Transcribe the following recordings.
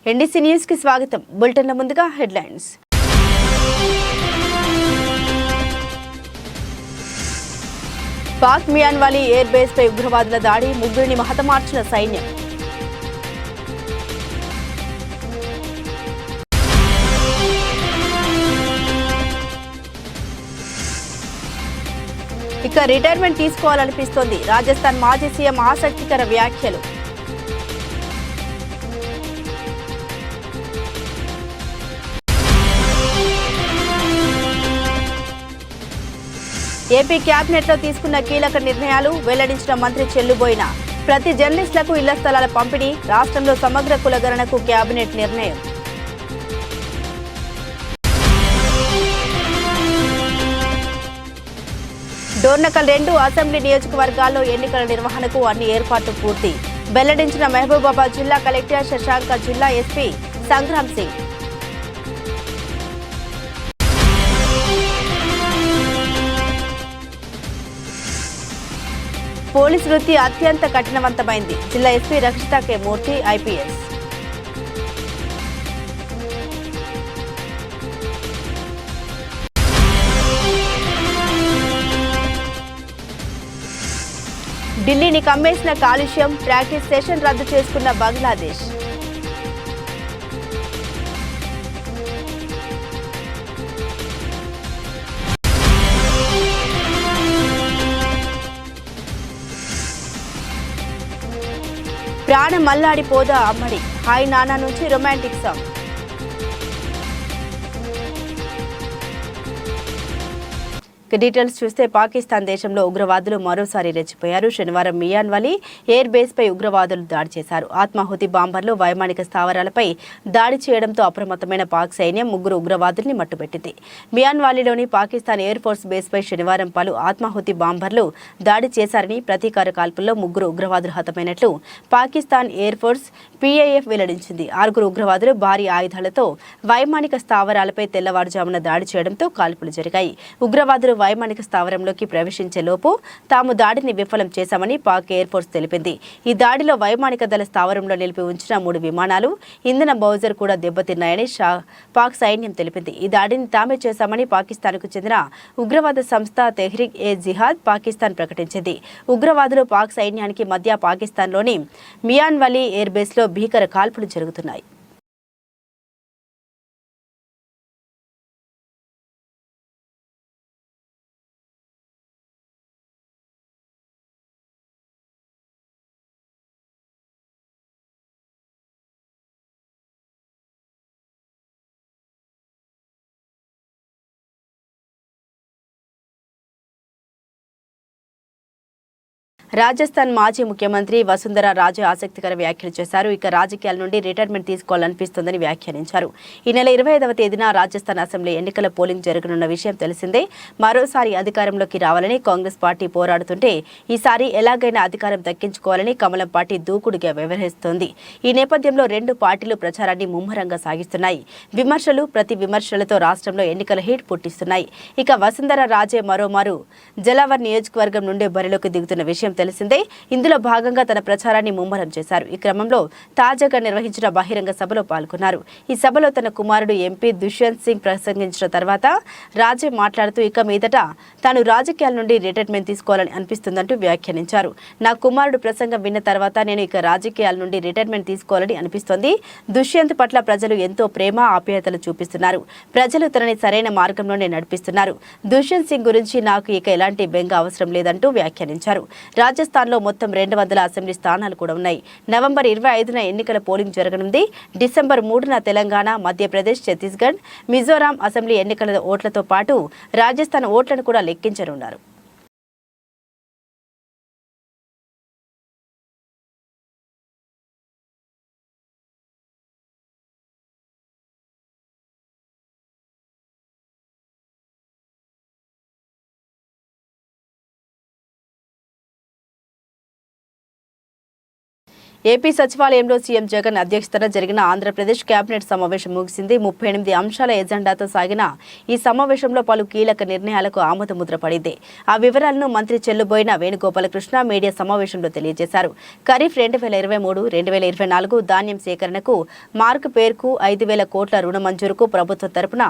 NDC news కి స్వాగతం. బులెటిన్ల ముందుగా హెడ్లైన్స్. పాక్ మియాన్వాలీ ఎయిర్ బేస్ పై ఉగ్రవాదుల దాడి, ముగ్గురిని హతమార్చిన సైన్యం. ఇక రిటైర్మెంట్ తీసుకోవాలనిపిస్తోంది. రాజస్థాన్ మాజీ సీఎం ఆసక్తికర వ్యాఖ్యలు. ఏపీ క్యాబినెట్లో తీసుకున్న కీలక నిర్ణయాలు వెల్లడించిన మంత్రి చెల్లుబోయిన. ప్రతి జర్నలిస్టులకు ఇళ్ల స్థలాల పంపిణీ, రాష్ట్రంలో సమగ్ర కులగణనకు క్యాబినెట్ నిర్ణయం. డోర్నకల్ 2 అసెంబ్లీ నియోజకవర్గాల్లో ఎన్నికల నిర్వహణకు అన్ని ఏర్పాట్లు పూర్తి. వెల్లడించిన మహబూబాబాద్ జిల్లా కలెక్టర్ శశాంక, జిల్లా ఎస్పీ సంగ్రామ్ సింగ్. పోలీసు వృత్తి అత్యంత కఠినవంతమైంది. జిల్లా ఎస్పీ రక్షిత కె మూర్తి, ఐపీఎస్. ఢిల్లీని కమ్మేసిన కాలుష్యం, ప్రాక్టీస్ సెషన్ రద్దు చేసుకున్న బంగ్లాదేశ్. ప్రాణం మల్లాడిపోదా అమ్మడి, హాయ్ నానా నుంచి రొమాంటిక్ సాంగ్. డీటెయిల్స్ చూస్తే పాకిస్తాన్ దేశంలో ఉగ్రవాదులు మరోసారి రెచ్చిపోయారు. శనివారం మియాన్వాలీ ఎయిర్ బేస్ పై ఉగ్రవాదులు దాడి చేశారు. ఆత్మాహుతి బాంబర్లు వైమానిక స్థావరాలపై దాడి చేయడంతో అప్రమత్తమైన పాక్ సైన్యం ముగ్గురు ఉగ్రవాదుల్ని మట్టుబెట్టింది. మియాన్వాలీలోని పాకిస్తాన్ ఎయిర్ ఫోర్స్ బేస్ పై శనివారం పలు ఆత్మాహుతి బాంబర్లు దాడి చేశారని, ప్రతీకార కాల్పుల్లో ముగ్గురు ఉగ్రవాదులు హతమైనట్లు పాకిస్తాన్ ఎయిర్ ఫోర్స్ పీఐఎఫ్ వెల్లడించింది. 6 ఉగ్రవాదులు భారీ ఆయుధాలతో వైమానిక స్థావరాలపై తెల్లవారుజామున దాడి చేయడంతో కాల్పులు జరిగాయి. ఉగ్రవాదులు వైమానిక స్థావరంలోకి ప్రవేశించే లోపు తాము దాడిని విఫలం చేశామని పాక్ ఎయిర్ ఫోర్స్ తెలిపింది. ఈ దాడిలో వైమానిక దళ స్థావరంలో నిలిపి ఉంచిన 3 విమానాలు, ఇంధన బౌజర్ కూడా దెబ్బతిన్నాయని పాక్ సైన్యం తెలిపింది. ఈ దాడిని తామే చేశామని పాకిస్తాన్కు చెందిన ఉగ్రవాద సంస్థ తెహ్రీక్ ఏ జిహాద్ పాకిస్తాన్ ప్రకటించింది. ఉగ్రవాదులు పాక్ సైన్యానికి మధ్య పాకిస్తాన్లోని మియాన్వాలీ ఎయిర్ బేస్లో భీకర కాల్పులు జరుగుతున్నాయి. రాజస్థాన్ మాజీ ముఖ్యమంత్రి వసుంధరా రాజే ఆసక్తికర వ్యాఖ్యలు చేశారు. ఇక రాజకీయాల నుండి రిటైర్మెంట్ తీసుకోవాలనిపిస్తోందని వ్యాఖ్యానించారు. ఈ నెల 25వ తేదీన రాజస్థాన్ అసెంబ్లీ ఎన్నికల పోలింగ్ జరగనున్న విషయం తెలిసిందే. మరోసారి అధికారంలోకి రావాలని కాంగ్రెస్ పార్టీ పోరాడుతుంటే ఈసారి ఎలాగైనా అధికారం దక్కించుకోవాలని కమలం పార్టీ దూకుడుగా వ్యవహరిస్తోంది. ఈ నేపథ్యంలో 2 పార్టీలు ప్రచారాన్ని ముమ్మరంగా సాగిస్తున్నాయి. విమర్శలు ప్రతి విమర్శలతో రాష్ట్రంలో ఎన్నికల హీట్ పుట్టిస్తున్నాయి. ఇక వసుంధరా రాజే మరోమారు జలావర్ నియోజకవర్గం నుండి బరిలోకి దిగుతున్న విషయం తెలిసిందే. ఇందులో భాగంగా తన ప్రచారాన్ని ముమ్మరం చేశారు. ఈ క్రమంలో తాజాగా నిర్వహించిన బహిరంగ సభలో పాల్గొన్నారు. ఈ సభలో తన కుమారుడు ఎంపీ దుష్యంత్ సింగ్ ప్రసంగించిన తర్వాత రాజే మాట్లాడుతూ ఇక మీదట తాను రాజకీయాల నుండి రిటైర్మెంట్ తీసుకోవాలని అనిపిస్తుందంటూ వ్యాఖ్యానించారు. నా కుమారుడు ప్రసంగం విన్న తర్వాత నేను ఇక రాజకీయాల నుండి రిటైర్మెంట్ తీసుకోవాలని అనిపిస్తోంది. దుష్యంత్ పట్ల ప్రజలు ఎంతో ప్రేమ, ఆప్యాయతలు చూపిస్తున్నారు. ప్రజలు తనని సరైన మార్గంలోనే నడిపిస్తున్నారు. దుష్యంత్ సింగ్ గురించి నాకు ఇక ఎలాంటి బెంగ అవసరం లేదంటూ వ్యాఖ్యానించారు. రాజస్థాన్లో మొత్తం 200 అసెంబ్లీ స్థానాలు కూడా ఉన్నాయి. నవంబర్ 25న ఎన్నికల పోలింగ్ జరగనుంది. డిసెంబర్ 3న తెలంగాణ, మధ్యప్రదేశ్, ఛత్తీస్గఢ్, మిజోరాం అసెంబ్లీ ఎన్నికల ఓట్లతో పాటు రాజస్థాన్ ఓట్లను కూడా లెక్కించనున్నారు. ఏపీ సచివాలయంలో సీఎం జగన్ అధ్యక్షతన జరిగిన ఆంధ్రప్రదేశ్ కేబినెట్ సమావేశం ముగిసింది. 38 అంశాల ఎజెండాతో సాగిన ఈ సమావేశంలో పలు కీలక నిర్ణయాలకు ఆమోదముద్ర పడింది. ఆ వివరాలను మంత్రి చెల్లుబోయిన వేణుగోపాలకృష్ణ మీడియా సమావేశంలో తెలియజేశారు. ఖరీఫ్ 2023-2024 ధాన్యం సేకరణకు మార్క్ పేరుకు 5,000 కోట్ల రుణ మంజూరుకు ప్రభుత్వం తరపున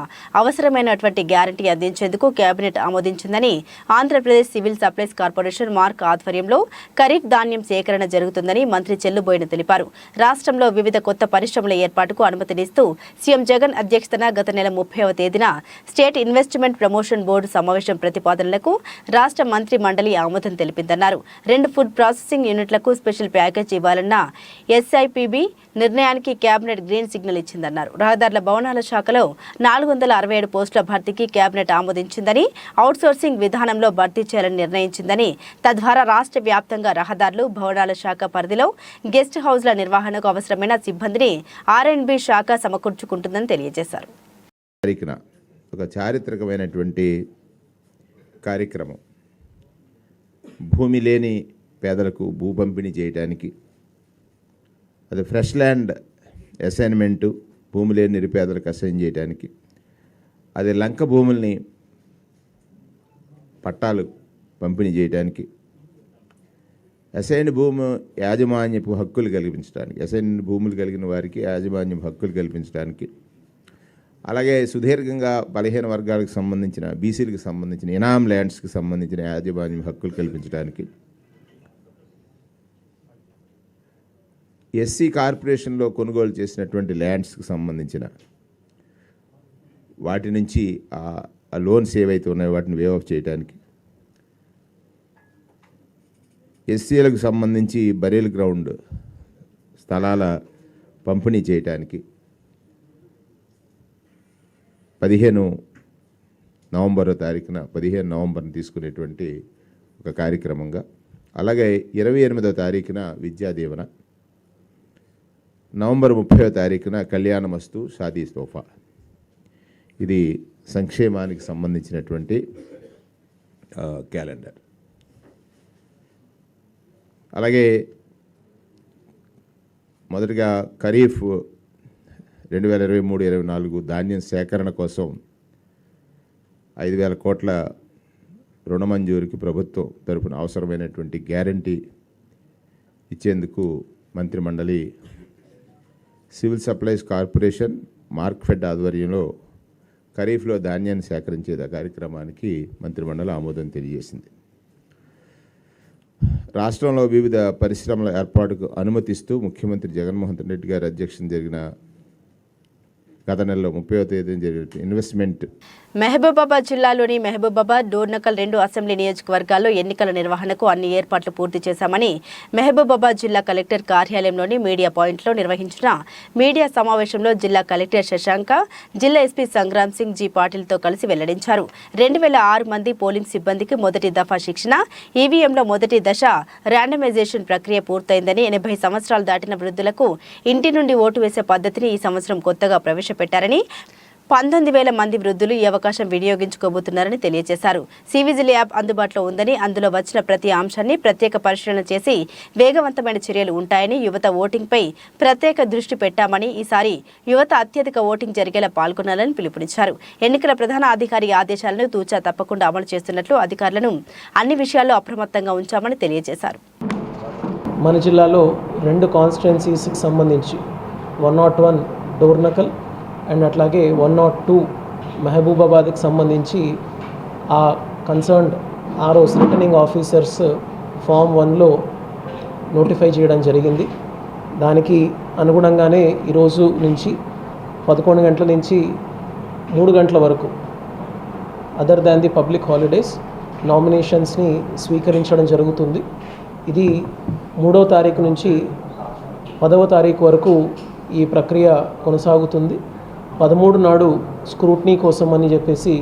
అవసరమైనటువంటి గ్యారంటీ అందించేందుకు కేబినెట్ ఆమోదించిందని Andhra Pradesh civil supplies corporation mark ఆధ్వర్యంలో ఖరీఫ్ ధాన్యం సేకరణ జరుగుతుందని మంత్రి చెల్లుబోయిన తెలిపారు. రాష్ట్రంలో వివిధ కొత్త పరిశ్రమల ఏర్పాటుకు అనుమతినిస్తూ సీఎం జగన్ అధ్యక్షతన గత నెల 30వ తేదీన స్టేట్ ఇన్వెస్ట్మెంట్ ప్రమోషన్ బోర్డు సమావేశం ప్రతిపాదనలకు రాష్ట్ర మంత్రి మండలి ఆమోదం తెలిపిందన్నారు. 2 ఫుడ్ ప్రాసెసింగ్ యూనిట్లకు స్పెషల్ ప్యాకేజ్ ఇవ్వాలన్న ఎస్ఐపిబి నిర్ణయానికి కేబినెట్ గ్రీన్ సిగ్నల్ ఇచ్చిందన్నారు. రహదారుల భవనాల శాఖలో 467 పోస్టుల భర్తీకి కేబినెట్ ఆమోదించిందని, అవుట్సోర్సింగ్ విధానంలో భర్తీ చేయాలని నిర్ణయించిందని, తద్వారా రాష్ట్ర వ్యాప్తంగా రహదారులు భవనాల శాఖ పరిధిలో గెస్ట్ హౌస్ల నిర్వహణకు అవసరమైన సిబ్బందిని ఆర్ఎండ్బి శాఖ సమకూర్చుకుంటుందని తెలియజేశారు. ఒక చారిత్రకమైనటువంటి కార్యక్రమం, భూమి లేని పేదలకు భూ పంపిణీ చేయడానికి, అది ఫ్రెష్ ల్యాండ్ అసైన్మెంటు, భూమి లేని నిరుపేదలకు అసైన్ చేయడానికి, అది లంక భూముల్ని పట్టాలు పంపిణీ చేయడానికి, అసైన్ భూమి యాజమాన్యపు హక్కులు కల్పించడానికి, అసైన్ భూములు కలిగిన వారికి యాజమాన్యపు హక్కులు కల్పించడానికి, అలాగే సుదీర్ఘంగా బలహీన వర్గాలకు సంబంధించిన బీసీలకు సంబంధించిన ఇనామ్ ల్యాండ్స్కి సంబంధించిన యాజమాన్యం హక్కులు కల్పించడానికి, ఎస్సీ కార్పొరేషన్లో కొనుగోలు చేసినటువంటి ల్యాండ్స్కి సంబంధించిన వాటి నుంచి ఆ లోన్స్ ఏవైతే ఉన్నాయో వాటిని వేవ్ ఆఫ్ చేయడానికి, ఎస్సీలకు సంబంధించి బరీల్ గ్రౌండ్ స్థలాల పంపిణీ చేయడానికి 15 నవంబర్ తీసుకునేటువంటి ఒక కార్యక్రమంగా, అలాగే 28వ తారీఖున విద్యా దీవెన, నవంబర్ 30వ తారీఖున కళ్యాణమస్తు షాదీ తోఫా. ఇది సంక్షేమానికి సంబంధించినటువంటి క్యాలెండర్. అలాగే మొదటిగా ఖరీఫ్ 2023-24 ధాన్యం సేకరణ కోసం 5,000 కోట్ల రుణ మంజూరుకి ప్రభుత్వం తరపున అవసరమైనటువంటి గ్యారంటీ ఇచ్చేందుకు మంత్రి మండలి సివిల్ సప్లైస్ కార్పొరేషన్ మార్క్ఫెడ్ ఆధ్వర్యంలో ఖరీఫ్లో ధాన్యాన్ని సేకరించే కార్యక్రమానికి మంత్రి మండలి ఆమోదం తెలియజేసింది. రాష్ట్రంలో వివిధ పరిశ్రమల ఏర్పాటుకు అనుమతిస్తూ ముఖ్యమంత్రి జగన్మోహన్ రెడ్డి గారి అధ్యక్షతన జరిగిన గత నెలలో 30వ తేదీన జరిగిన ఇన్వెస్ట్మెంట్. మహబూబాబాద్ జిల్లాలోని మహబూబాబాద్, డోర్నకల్ 2 అసెంబ్లీ నియోజకవర్గాల్లో ఎన్నికల నిర్వహణకు అన్ని ఏర్పాట్లు పూర్తి చేశామని మహబూబాబాద్ జిల్లా కలెక్టర్ కార్యాలయంలోని మీడియా పాయింట్లో నిర్వహించిన మీడియా సమావేశంలో జిల్లా కలెక్టర్ శశాంక, జిల్లా ఎస్పీ సంగ్రామ్ సింగ్ జీ పాటిల్తో కలిసి వెల్లడించారు. 2006 మంది పోలింగ్ సిబ్బందికి మొదటి దఫా శిక్షణ, ఈవీఎంలో మొదటి దశ ర్యాండమైజేషన్ ప్రక్రియ పూర్తయిందని, 80 సంవత్సరాలు దాటిన వృద్ధులకు ఇంటి నుండి ఓటు వేసే పద్ధతిని ఈ సంవత్సరం కొత్తగా ప్రవేశపెట్టారని, 19,000 మంది వృద్ధులు ఈ అవకాశం వినియోగించుకోబోతున్నారని తెలియజేశారు. సివిజిల్ యాప్ అందుబాటులో ఉందని, అందులో వచ్చిన ప్రతి అంశాన్ని ప్రత్యేక పరిశీలన చేసి వేగవంతమైన చర్యలు ఉంటాయని, యువత ఓటింగ్పై ప్రత్యేక దృష్టి పెట్టామని, ఈసారి యువత అత్యధిక ఓటింగ్ జరిగేలా పాల్గొనాలని పిలుపునిచ్చారు. ఎన్నికల ప్రధాన అధికారి ఆదేశాలను తూచా తప్పకుండా అమలు చేస్తున్నట్లు అధికారులను అన్ని విషయాల్లో అప్రమత్తంగా ఉంచామని తెలియజేశారు. మన జిల్లాలో 2 కాన్స్టిట్యుయెన్సీస్కి సంబంధించి 101 డోర్నకల్ అండ్ అట్లాగే 102 మహబూబాబాద్కి సంబంధించి ఆ concerned ROs returning officers form 1లో నోటిఫై చేయడం జరిగింది. దానికి అనుగుణంగానే ఈరోజు నుంచి 11 గంటల నుంచి 3 గంటల వరకు other than the public holidays నామినేషన్స్ని స్వీకరించడం జరుగుతుంది. ఇది 3వ తారీఖు నుంచి 10వ తారీఖు వరకు ఈ ప్రక్రియ కొనసాగుతుంది. 13 నాడు స్క్రూట్నీ కోసం అని చెప్పేసి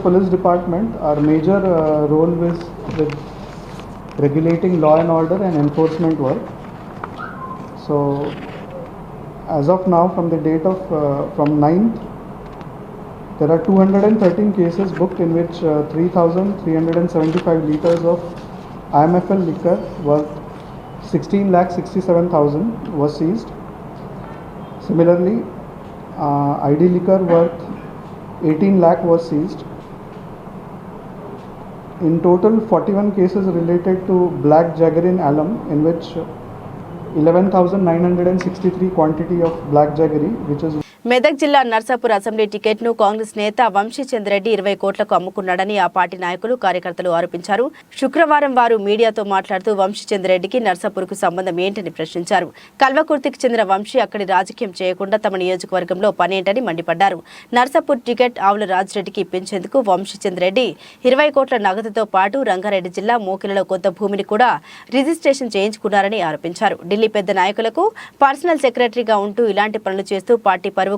Police Department, our major role is with regulating law and order and enforcement work. So as of now, from the date of from 9th, there are 213 cases booked in which 3,375 liters of IMFL liquor worth 16,67,000 was seized. Similarly, ID liquor worth 18 lakh was seized. In total, 41 cases related to black jaggery in alum, in which 11,963 quantity of black jaggery, which is Medak జిల్లా Narsapur assembly టికెట్ను Congress నేత వంశీచంద్రెడ్డి 20 కోట్లకు అమ్ముకున్నాడని ఆ party నాయకులు కార్యకర్తలు ఆరోపించారు. శుక్రవారం వారు మీడియాతో మాట్లాడుతూ వంశీచంద్రెడ్డికి నర్సాపూర్కు సంబంధం ఏంటని ప్రశ్నించారు. కల్వకుర్తికి చెందిన వంశీ అక్కడి రాజకీయం చేయకుండా తమ నియోజకవర్గంలో పనేంటని మండిపడ్డారు. నర్సాపూర్ టికెట్ ఆవుల రాజిరెడ్డికి ఇప్పించేందుకు వంశీచంద్రెడ్డి 20 కోట్ల నగదుతో పాటు రంగారెడ్డి జిల్లా మోకిలలో కొత్త భూమిని కూడా రిజిస్ట్రేషన్ చేయించుకున్నారని ఆరోపించారు. ఢిల్లీ పెద్ద నాయకులకు పర్సనల్ సెక్రటరీగా ఉంటూ ఇలాంటి పనులు చేస్తూ పార్టీ పరువుకు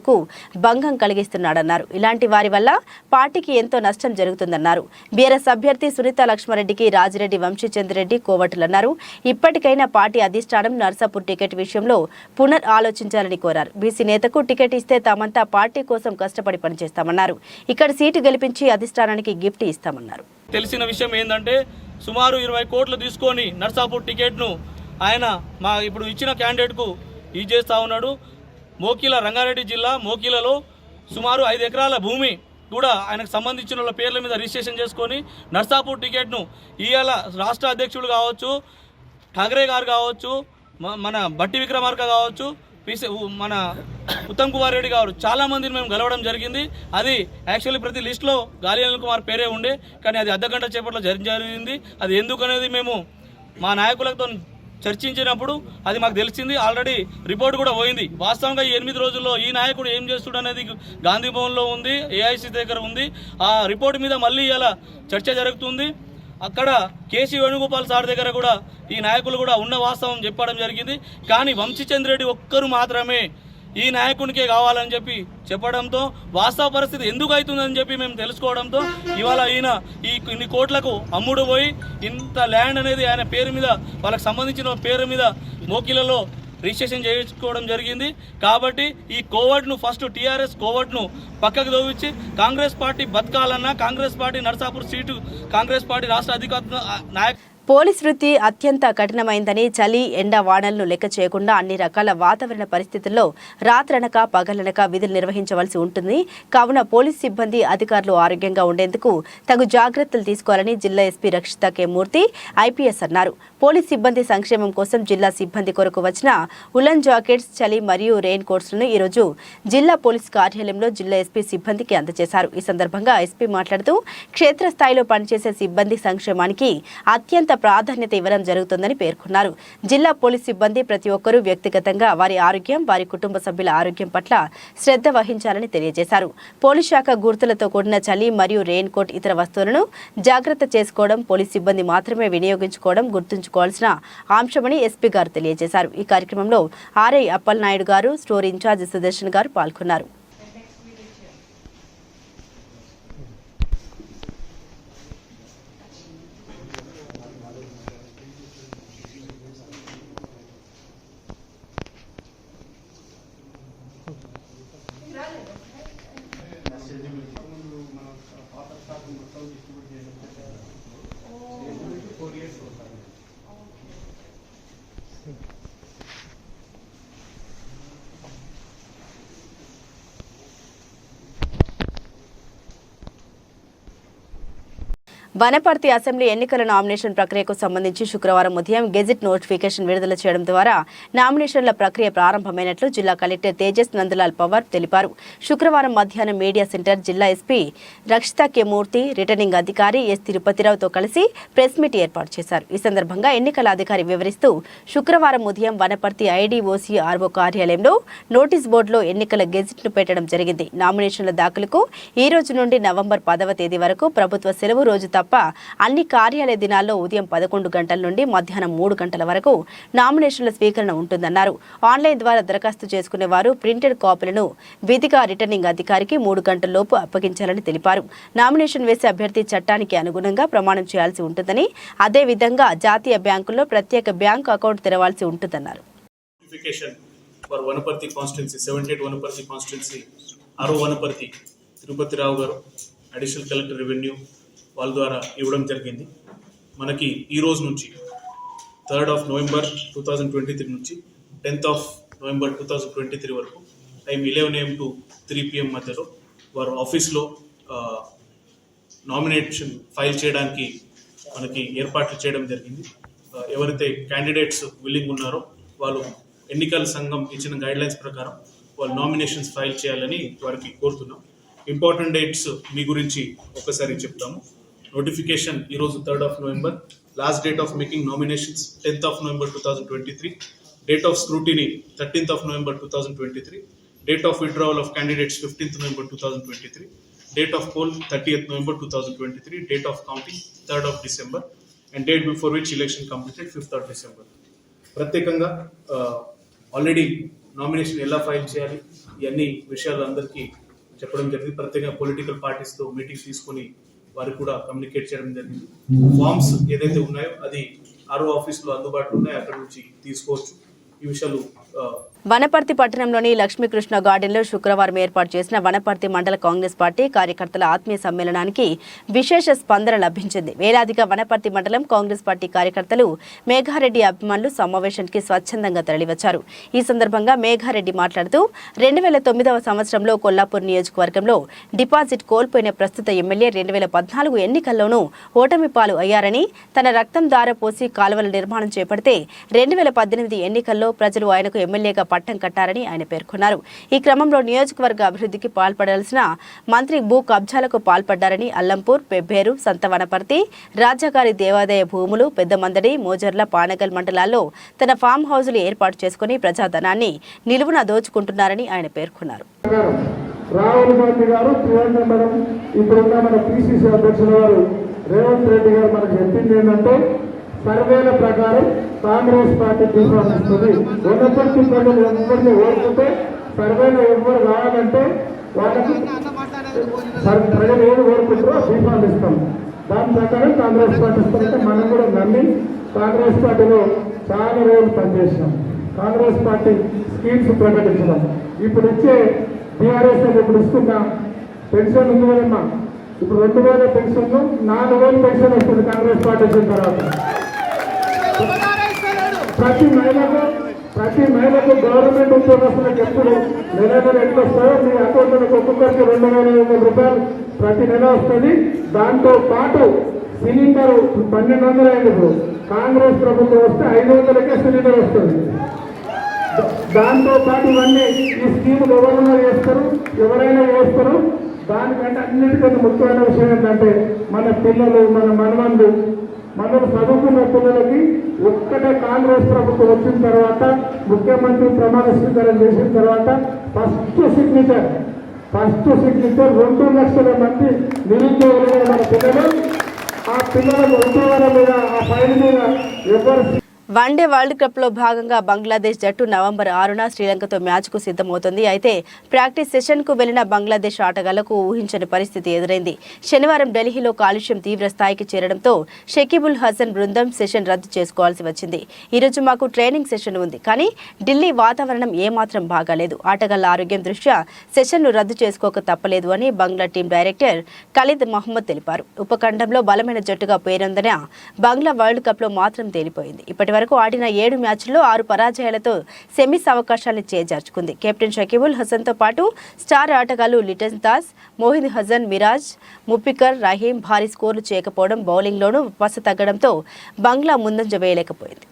భంగం కలిగిస్తున్నాడన్నారు. ఇలాంటి వారి వల్ల పార్టీకి ఎంతో నష్టం జరుగుతుందన్నారు. బీఆర్ఎస్ అభ్యర్థి సునీత లక్ష్మారెడ్డికి రాజిరెడ్డి వంశీచంద్రెడ్డి కోవటులన్నారు. ఇప్పటికైనా పార్టీ అధిష్టానం నర్సాపూర్ టికెట్ విషయంలో పునర్ ఆలోచించాలని కోరారు. బీసీ నేతకు టికెట్ ఇస్తే తామంతా పార్టీ కోసం కష్టపడి పనిచేస్తామన్నారు. ఇక్కడ సీటు గెలిపించి అధిష్టానానికి గిఫ్ట్ ఇస్తామన్నారు. తెలిసిన విషయం ఏంటంటే సుమారు 20 కోట్లు తీసుకొని నర్సాపూర్ టికెట్ను ఆయన మా ఇప్పుడు ఇచ్చిన క్యాండిడేట్కు చేస్తూ ఉన్నాడు. మోకిల రంగారెడ్డి జిల్లా మోకిలలో సుమారు 5 ఎకరాల భూమి కూడా ఆయనకు సంబంధించిన వాళ్ళ పేర్ల మీద రిజిస్ట్రేషన్ చేసుకొని నర్సాపూర్ టికెట్ను ఇవాళ రాష్ట్ర అధ్యక్షుడు కావచ్చు, ఠాగరే గారు కావచ్చు, మన బట్టి విక్రమార్క కావచ్చు, మన ఉత్తమ్ కుమార్ రెడ్డి గారు చాలామందిని మేము గెలవడం జరిగింది. అది యాక్చువల్లీ ప్రతి లిస్టులో గాలి అనిల్ కుమార్ పేరే ఉండే, కానీ అది అర్ధగంట చేపట్లో జరిగింది. అది ఎందుకనేది మేము మా నాయకులతో చర్చించినప్పుడు అది మాకు తెలిసింది. ఆల్రెడీ రిపోర్ట్ కూడా పోయింది. వాస్తవంగా ఈ 8 రోజుల్లో ఈ నాయకుడు ఏం చేస్తుడు అనేది గాంధీ భవన్లో ఉంది, ఏఐసీ దగ్గర ఉంది. ఆ రిపోర్ట్ మీద మళ్ళీ ఇలా చర్చ జరుగుతుంది. అక్కడ కేసీ వేణుగోపాల్ సార్ దగ్గర కూడా ఈ నాయకులు కూడా ఉన్న వాస్తవం చెప్పడం జరిగింది. కానీ వంశీచంద్రెడ్డి ఒక్కరు మాత్రమే ఈ నాయకునికే కావాలని చెప్పి చెప్పడంతో వాస్తవ పరిస్థితి ఎందుకు అవుతుందని చెప్పి మేము తెలుసుకోవడంతో ఇవాళ ఈయన ఇన్ని కోట్లకు అమ్ముడు పోయి ఇంత ల్యాండ్ అనేది ఆయన పేరు మీద వాళ్ళకి సంబంధించిన పేరు మీద మోకిలలో రిజిస్ట్రేషన్ చేయించుకోవడం జరిగింది. కాబట్టి ఈ కోవర్ట్ను ఫస్ట్ టీఆర్ఎస్ కోవర్ట్ను పక్కకు దోవించి కాంగ్రెస్ పార్టీ బతకాలన్నా Congress party Narsapur seat Congress party రాష్ట్ర అధికార నాయక పోలీస్ వృత్తి అత్యంత కఠినమైందని చలి ఎండ వానలను లెక్క చేయకుండా అన్ని రకాల వాతావరణ పరిస్థితుల్లో రాత్రనక పగలనక విధులు నిర్వహించవలసి ఉంటుంది. కావున పోలీస్ సిబ్బంది అధికారులు ఆరోగ్యంగా ఉండేందుకు తగు జాగ్రత్తలు తీసుకోవాలని జిల్లా ఎస్పీ రక్షిత కె మూర్తి ఐపీఎస్ అన్నారు. పోలీస్ సిబ్బంది సంక్షేమం కోసం జిల్లా సిబ్బంది కొరకు వచ్చిన ఉలన్ జాకెట్స్, చలి మరియు రెయిన్ కోట్స్లను ఈరోజు జిల్లా పోలీస్ కార్యాలయంలో జిల్లా ఎస్పీ సిబ్బందికి అందజేశారు. ఈ సందర్భంగా ఎస్పీ మాట్లాడుతూ క్షేత్రస్థాయిలో పనిచేసే సిబ్బంది సంక్షేమానికి అత్యంత ప్రాధాన్యత ఇవ్వడం జరుగుతుందని పేర్కొన్నారు. జిల్లా పోలీస్ సిబ్బంది ప్రతి ఒక్కరూ వ్యక్తిగతంగా వారి ఆరోగ్యం, వారి కుటుంబ సభ్యుల ఆరోగ్యం పట్ల శ్రద్ధ వహించాలని తెలియజేశారు. పోలీస్ శాఖ గుర్తులతో కూడిన చలి మరియు రెయిన్ కోట్ ఇతర వస్తువులను జాగ్రత్త చేసుకోవడం, పోలీస్ సిబ్బంది మాత్రమే వినియోగించుకోవడం గుర్తుంచుకోవాల్సిన అంశమని ఎస్పీ గారు తెలియజేశారు. ఈ కార్యక్రమంలో ఆర్ఐ అప్పల్ నాయుడు గారు, స్టోర్ ఇన్ఛార్జ్ సుదర్శన్ గారు పాల్గొన్నారు. వనపర్తి అసెంబ్లీ ఎన్నికల నామినేషన్ ప్రక్రియకు సంబంధించి శుక్రవారం ఉదయం గెజిట్ నోటిఫికేషన్ విడుదల చేయడం ద్వారా నామినేషన్ల ప్రక్రియ ప్రారంభమైనట్లు జిల్లా కలెక్టర్ తేజస్ నందలాల్ పవార్ తెలిపారు. శుక్రవారం మధ్యాహ్నం మీడియా సెంటర్ జిల్లా ఎస్పీ రక్షిత కె మూర్తి, రిటర్నింగ్ అధికారి ఎస్ తిరుపతిరావుతో కలిసి ప్రెస్ మీట్ ఏర్పాటు చేశారు. ఈ సందర్భంగా ఎన్నికల అధికారి వివరిస్తూ శుక్రవారం ఉదయం వనపర్తి ఐడీఓసీ ఆర్ఓ కార్యాలయంలో నోటీస్ బోర్డులో ఎన్నికల గెజిట్ను పెట్టడం జరిగింది. నామినేషన్ల దాఖలుకు ఈ రోజు నుండి నవంబర్ 10వ తేదీ వరకు ప్రభుత్వ సెలవు రోజు తప్ప అన్ని కార్యాలయ దినాల్లో ఉదయం 11 గంటల నుండి మధ్యాహ్నం 3 గంటల వరకు నామినేషన్ల స్వీకరణ ఉంటుందన్నారు. ఆన్లైన్ ద్వారా దరఖాస్తు చేసుకునే వారు ప్రింటెడ్ కాపీలను విధిగా రిటర్నింగ్ అధికారికి 3 గంటల్లోపు అప్పగించాలని తెలిపారు. నామినేషన్ వేసే అభ్యర్థి చట్టానికి అనుగుణంగా ప్రమాణం చేయాల్సి ఉంటుందని, అదేవిధంగా జాతీయ బ్యాంకుల్లో ప్రత్యేక బ్యాంకు అకౌంట్ తెరవాల్సి ఉంటుందన్నారు. వనపర్తి కాన్స్టిట్యున్సీ 78 వనపర్తి కాన్స్టిట్యున్సీ ఆరో వనపర్తి తిరుపతిరావు గారు అడిషనల్ కలెక్టర్ రెవెన్యూ వాళ్ళ ద్వారా ఇవ్వడం జరిగింది. మనకి ఈ రోజు నుంచి 3rd of November 2023 నుంచి 10th of November 2023 వరకు టైం 11 AM to 3 PM మధ్యలో వారు ఆఫీస్లో నామినేషన్ ఫైల్ చేయడానికి మనకి ఏర్పాట్లు చేయడం జరిగింది. ఎవరైతే క్యాండిడేట్స్ విల్లింగ్ ఉన్నారో వాళ్ళు ఎన్నికల సంఘం ఇచ్చిన గైడ్లైన్స్ ప్రకారం వాళ్ళు నామినేషన్స్ ఫైల్ చేయాలని వారికి కోరుతున్నాం. ఇంపార్టెంట్ డేట్స్ మీ గురించి ఒకసారి చెప్తాము. నోటిఫికేషన్ ఈరోజు 3rd of November, last date of making nominations 10th of November 2023, date of scrutiny 13th of November 2023, date of withdrawal of candidates 15th November 2023, date of poll 30th November 2023, date of counting 3rd of December, and date before which election completed 5th of December. ప్రత్యేకంగా already nomination ఎలా file చేయాలి ఇవన్నీ విషయాలు అందరికీ చెప్పడం జరిగింది. ప్రత్యేకంగా political పార్టీస్తో meeting తీసుకొని వారికి కూడా కమ్యూనికేట్ చేయడం జరిగింది. ఫామ్స్ ఏదైతే ఉన్నాయో అది ఆర్ఓ ఆఫీస్లో అందుబాటులో ఉన్నాయి, అక్కడ నుంచి తీసుకోవచ్చు. ఈ విషయాలు వనపర్తి పట్టణంలోని లక్ష్మీకృష్ణ గార్డెన్లో శుక్రవారం ఏర్పాటు చేసిన వనపర్తి మండల కాంగ్రెస్ పార్టీ కార్యకర్తల ఆత్మీయ సమ్మేళనానికి విశేష స్పందన లభించింది. వేలాదిగా వనపర్తి మండలం కాంగ్రెస్ పార్టీ కార్యకర్తలు మేఘారెడ్డి అభిమానులు సమావేశానికి స్వచ్ఛందంగా తరలివచ్చారు. ఈ సందర్భంగా మేఘారెడ్డి మాట్లాడుతూ 2009వ సంవత్సరంలో కొల్లాపూర్ నియోజకవర్గంలో డిపాజిట్ కోల్పోయిన ప్రస్తుత ఎమ్మెల్యే 2014 ఎన్నికల్లోనూ ఓటమి పాలు అయ్యారని, తన రక్తం దారపోసి కాలువల నిర్మాణం చేపడితే 2018 ఎన్నికల్లో ప్రజలు ఆయనకు ఎమ్మెల్యేగా పట్టం కట్టారని ఆయన పేర్కొన్నారు. ఈ క్రమంలో నియోజకవర్గ అభివృద్ధికి పాల్పడాల్సిన మంత్రి భూ కబ్జాలకు పాల్పడ్డారని, అల్లంపూర్, పెబ్బేరు, సంత వనపర్తి, రాజాగారి దేవాదాయ భూములు, పెద్దమందడి, మోజర్ల, పానగల్ మండలాల్లో తన ఫామ్ హౌజులు ఏర్పాటు చేసుకుని ప్రజాధనాన్ని నిలువున దోచుకుంటున్నారని ఆయన పేర్కొన్నారు. రాహుల్ గాంధీ గారు, ప్రియాంక మేడం, ఇప్పుడున్న మన పిసిసి అధ్యక్షుల గారు రేవంత్ రెడ్డి గారు మనకు చెప్పింది ఏంటంటే సర్వేల ప్రకారం కాంగ్రెస్ పార్టీ తీర్మానిస్తుంది. వనపర్తి ప్రజలు ఎవరిని ఓడుకుంటే సర్వేలో ఎవరు కావాలంటే వాళ్ళకి ప్రజలు ఏది ఓడుకుంటారో తీర్మానిస్తాం. దాని ప్రకారం కాంగ్రెస్ పార్టీ ఇస్తారంటే మనం కూడా నమ్మి కాంగ్రెస్ పార్టీలో చాలా రోజులు పనిచేసినాం. కాంగ్రెస్ పార్టీ స్కీమ్స్ ప్రకటించడం, ఇప్పుడు ఇచ్చే టీఆర్ఎస్ ఇప్పుడు ఇస్తున్న పెన్షన్ ఉంది కదమ్మా, ఇప్పుడు 2000 పెన్షన్ 4000 పెన్షన్ వస్తుంది కాంగ్రెస్ పార్టీ వచ్చిన తర్వాత. ప్రతి మహిళకు గవర్నమెంట్ ఉద్యోగస్తులకు ఎప్పుడు నెల ఎట్లా వస్తాయో మీ అకౌంట్లకు ఒక్కొక్కరికి 2500 రూపాయలు ప్రతి నెల వస్తుంది. దాంతో పాటు సిలిండర్ 1200 అయింది. కాంగ్రెస్ ప్రభుత్వం వస్తే 500కే సిలిండర్ వస్తుంది. దాంతో పాటు ఇవన్నీ ఈ స్కీములు ఎవరైనా చేస్తారు. దానికంటే అన్నిటికంటే ముఖ్యమైన విషయం ఏంటంటే మన పిల్లలు, మన మనమందు, మనం చదువుకున్న పిల్లలకి ఒక్కటే కాంగ్రెస్ ప్రభుత్వం వచ్చిన తర్వాత, ముఖ్యమంత్రి ప్రమాణ స్వీకారం చేసిన తర్వాత ఫస్ట్ సిగ్నేచర్ 2 లక్షల మంది నిరుద్యోగులు మన పిల్లలు. ఆ పిల్లలకు ఉద్యోగాల మీద, ఆ ఫైల్ మీద ఎవరు. వన్డే వరల్డ్ కప్లో భాగంగా బంగ్లాదేశ్ జట్టు నవంబర్ 6న శ్రీలంకతో మ్యాచ్కు సిద్ధమవుతోంది. అయితే ప్రాక్టీస్ సెషన్కు వెళ్లిన బంగ్లాదేశ్ ఆటగాళ్లకు ఊహించని పరిస్థితి ఎదురైంది. శనివారం ఢిల్లీలో కాలుష్యం తీవ్ర స్థాయికి చేరడంతో షకీబుల్ హసన్ బృందం సెషన్ రద్దు చేసుకోవాల్సి వచ్చింది. ఈరోజు మాకు ట్రైనింగ్ సెషన్ ఉంది, కానీ ఢిల్లీ వాతావరణం ఏమాత్రం బాగాలేదు. ఆటగాళ్ల ఆరోగ్యం దృష్ట్యా సెషన్ను రద్దు చేసుకోక తప్పలేదు అని బంగ్లా టీం డైరెక్టర్ ఖలీద్ మహమ్మద్ తెలిపారు. ఉపఖండంలో బలమైన జట్టుగా పేరొందిన బంగ్లా వరల్డ్ కప్లో మాత్రం తేలిపోయింది. ఇప్పటి వరకు ఆడిన 7 మ్యాచ్ల్లో 6 పరాజయాలతో సెమీస్ అవకాశాన్ని చేజార్చుకుంది. కెప్టెన్ షకీబుల్ హసన్తో పాటు స్టార్ ఆటగాళ్లు లిటన్ దాస్, మోహిద్ హసన్, మిరాజ్, ముఫికర్ రహీం భారీ స్కోర్లు చేయకపోవడం, బౌలింగ్లోనూ పస తగ్గడంతో బంగ్లా ముందంజ వేయలేకపోయింది.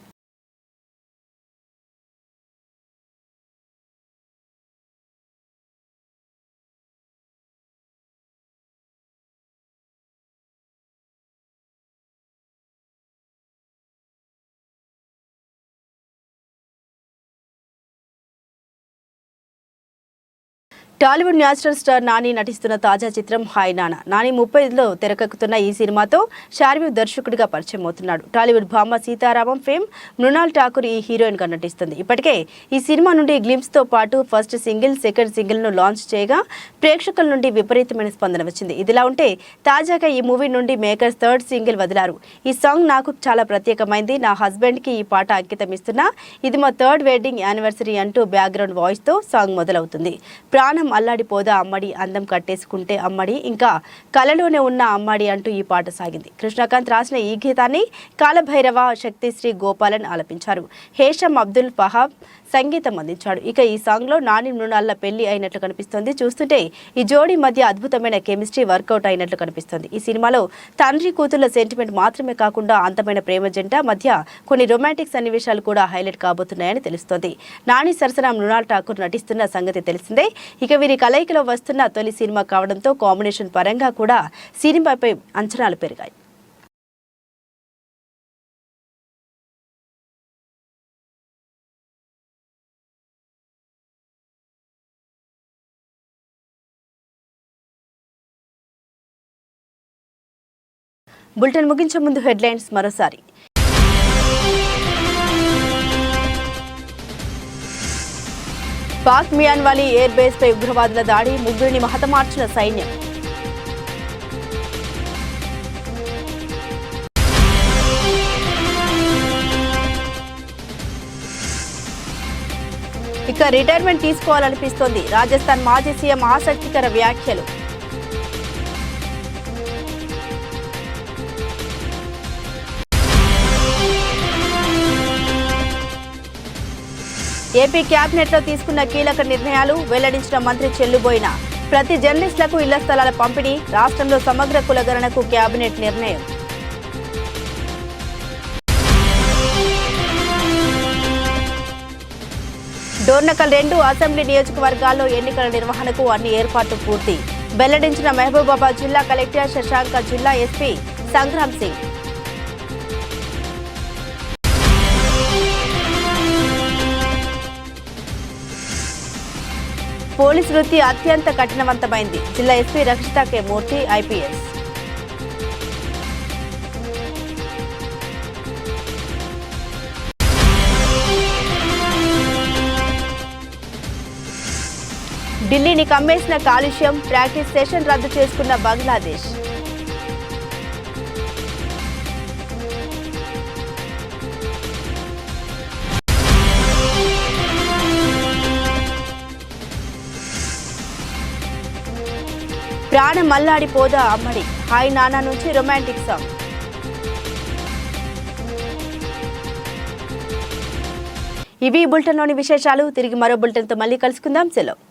టాలీవుడ్ న్యాచురల్ స్టార్ నాని నటిస్తున్న తాజా చిత్రం హాయ్ నాన్న. నాని 35లో తెరకెక్కుతున్న ఈ సినిమాతో షార్వి దర్శకుడిగా పరిచయం అవుతున్నాడు. టాలీవుడ్ భామ సీతారామం ఫేమ్ మృణాల్ ఠాకూర్ ఈ హీరోయిన్ గా నటిస్తుంది. ఇప్పటికే ఈ సినిమా నుండి గ్లిమ్స్ తో పాటు ఫస్ట్ సింగిల్, సెకండ్ సింగిల్ ను లాంచ్ చేయగా ప్రేక్షకుల నుండి విపరీతమైన స్పందన వచ్చింది. ఇదిలా ఉంటే తాజాగా ఈ మూవీ నుండి మేకర్స్ థర్డ్ సింగిల్ వదిలారు. ఈ సాంగ్ నాకు చాలా ప్రత్యేకమైంది. నా హస్బెండ్ కి ఈ పాట అంకితం ఇస్తున్నా. ఇది మా థర్డ్ వెడ్డింగ్ యానివర్సరీ అంటూ బ్యాక్గ్రౌండ్ వాయిస్ తో సాంగ్ మొదలవుతుంది. ప్రాణం అల్లాడిపోదా అమ్మడి అందం కట్టేసుకుంటే అమ్మడి ఇంకా కలలోనే ఉన్న అమ్మడి అంటూ ఈ పాట సాగింది. కృష్ణకాంత్ రాసిన ఈ గీతాన్ని కాలభైరవ, శక్తిశ్రీ గోపాలన్ ఆలపించారు. హేషం అబ్దుల్ వహాబ్ సంగీతం అందించాడు. ఇక ఈ సాంగ్ లో నాని మృణాల పెళ్లి అయినట్లు కనిపిస్తోంది. చూస్తుంటే ఈ జోడీ మధ్య అద్భుతమైన కెమిస్ట్రీ వర్కౌట్ అయినట్లు కనిపిస్తోంది. ఈ సినిమాలో తండ్రి కూతుర్ల సెంటిమెంట్ మాత్రమే కాకుండా అంతమైన ప్రేమ జంట మధ్య కొన్ని రొమాంటిక్ సన్నివేశాలు కూడా హైలైట్ కాబోతున్నాయని తెలుస్తోంది. నాని సరసన మృణాల్ ఠాకూర్ నటిస్తున్న సంగతి తెలిసిందే. ఇక వీరి కలయికలో వస్తున్న తొలి సినిమా కావడంతో కాంబినేషన్ పరంగా కూడా సినిమాపై అంచనాలు పెరిగాయి. బులెటిన్ ముగించే ముందు హెడ్లైన్స్ మరోసారి. పాక్ మియాన్వాలీ ఎయిర్ బేస్ పై ఉగ్రవాదుల దాడి, 3 హతమార్చిన సైన్యం. ఇక రిటైర్మెంట్ తీసుకోవాలనిపిస్తోంది. రాజస్థాన్ మాజీ సీఎం ఆసక్తికర వ్యాఖ్యలు. ఏపీ కేబినెట్ లో తీసుకున్న కీలక నిర్ణయాలు వెల్లడించిన మంత్రి చెల్లుబోయిన. ప్రతి జర్నలిస్టులకు ఇళ్ల స్థలాల పంపిణీ, రాష్ట్రంలో సమగ్ర కులగణనకు కేబినెట్ నిర్ణయం. డోర్నకల్ 2 అసెంబ్లీ నియోజకవర్గాల్లో ఎన్నికల నిర్వహణకు అన్ని ఏర్పాట్లు పూర్తి. వెల్లడించిన మహబూబాబాద్ జిల్లా కలెక్టర్ శశాంక, జిల్లా ఎస్పీ సంగ్రామ్ సింగ్. పోలీస్ వృత్తి అత్యంత కఠినవంతమైంది. జిల్లా ఎస్పీ రక్షిత కె మూర్తి, ఐపీఎస్. ఢిల్లీని కమ్మేసిన కాలుష్యం, ప్రాక్టీస్ సెషన్ రద్దు చేసుకున్న బంగ్లాదేశ్. ప్రాణం అల్లాడిపోదా అమ్మడి, హాయ్ నానా నుంచి రొమాంటిక్ సాంగ్. ఇవి బులెటిన్లోని విశేషాలు. తిరిగి మరో బులెటిన్తో మళ్ళీ కలుసుకుందాం. సెలవు.